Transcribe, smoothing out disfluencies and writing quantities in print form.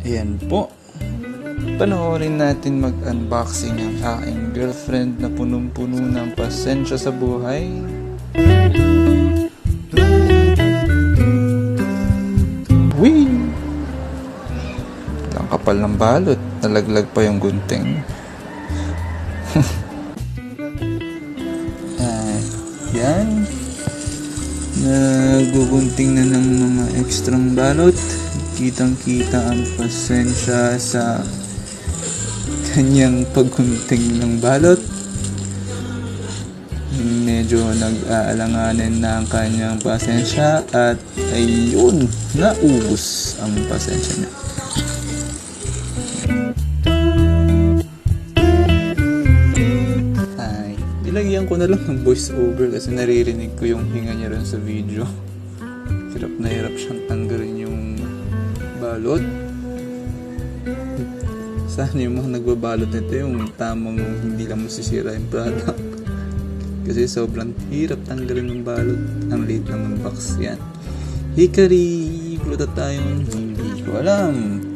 Ayan po. Panoorin natin mag-unboxing ang aking girlfriend na punong-puno ng pasensya sa buhay. Whee! Ang kapal ng balot. Nalaglag pa yung gunting. Yan. Nagugunting na ng mga ekstrang balot. Kitang-kita ang pasensya sa kanyang paggunting ng balot. Medyo nag-aalanganin na ang kanyang pasensya at ayun, naubos ang pasensya niya. Nilagyan ko na lang ng voice over kasi naririnig ko yung hinga niya rin sa video. Hirap na hirap siyang tanggalin yung balot. Sana yung mga nagbabalot nito yung tamang hindi lang masisira yung product. Kasi sobrang hirap tanggalin ng balot. Ang liit lang ng box yan. Hikari, gluta tayo. Hindi ko alam.